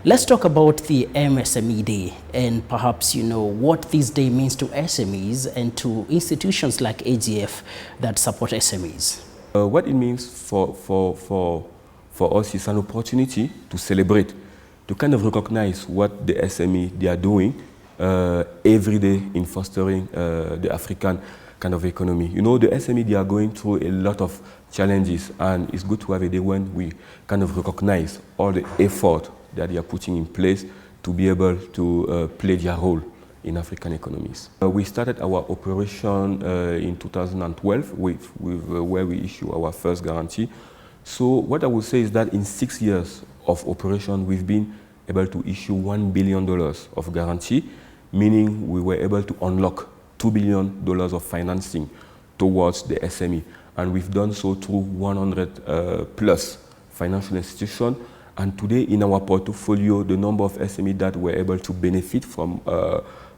Let's talk about the MSME Day and perhaps, what this day means to SMEs and to institutions like AGF that support SMEs. What it means for us is an opportunity to celebrate, to kind of recognize what the SME they are doing every day in fostering the African kind of economy. The SME they are going through a lot of challenges, and it's good to have a day when we kind of recognize all the effort that they are putting in place to be able to play their role in African economies. We started our operation in 2012 where we issue our first guarantee. So what I would say is that in 6 years of operation, we've been able to issue $1 billion of guarantee, meaning we were able to unlock $2 billion of financing towards the SME. And we've done so through 100 plus financial institutions. And today in our portfolio, the number of SME that were able to benefit from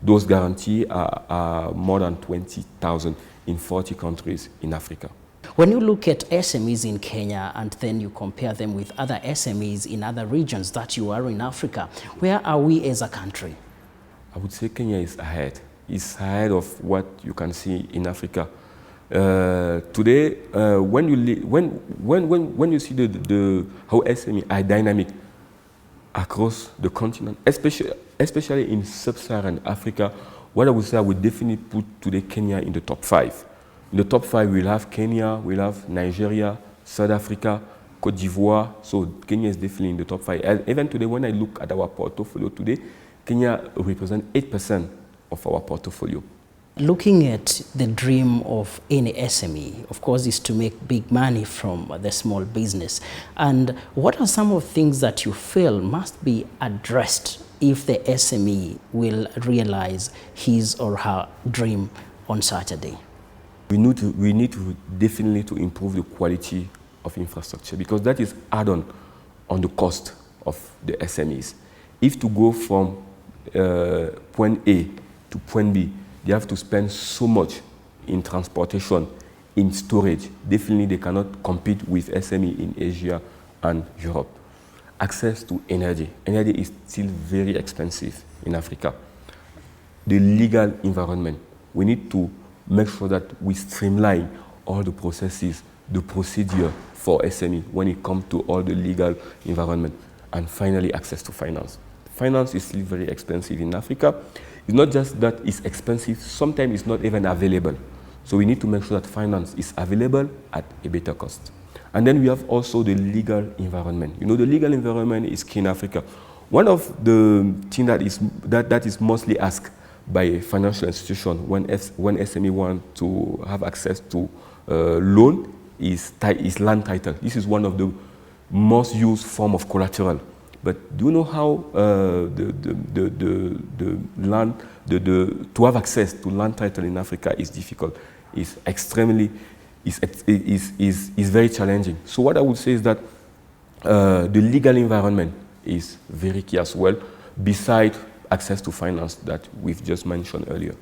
those guarantees are more than 20,000 in 40 countries in Africa. When you look at SMEs in Kenya and then you compare them with other SMEs in other regions that you are in Africa, where are we as a country? I would say Kenya is ahead. It's ahead of what you can see in Africa. Today, when you see how SME are dynamic across the continent, especially in sub-Saharan Africa, what I would say I would definitely put today Kenya in the top 5. In the top 5, we'll have Kenya, we'll have Nigeria, South Africa, Cote d'Ivoire. So Kenya is definitely in the top 5. And even today, when I look at our portfolio today, Kenya represents 8% of our portfolio. Looking at the dream of any SME, of course, is to make big money from the small business. And what are some of the things that you feel must be addressed if the SME will realize his or her dream on Saturday? We need to definitely to improve the quality of infrastructure, because that is add-on on the cost of the SMEs. If to go from point A to point B, they have to spend so much in transportation, in storage. Definitely they cannot compete with SME in Asia and Europe. Access to energy. Energy is still very expensive in Africa. The legal environment. We need to make sure that we streamline all the processes, the procedure for SME when it comes to all the legal environment. And finally, access to finance. Finance is still very expensive in Africa. It's not just that it's expensive, sometimes it's not even available. So we need to make sure that finance is available at a better cost. And then we have also the legal environment. The legal environment is key in Africa. One of the things that is mostly asked by financial institution when SME want to have access to loan is land title. This is one of the most used form of collateral. But do you know how to have access to land title in Africa is difficult? It's very challenging. So what I would say is that the legal environment is very key as well, besides access to finance that we've just mentioned earlier.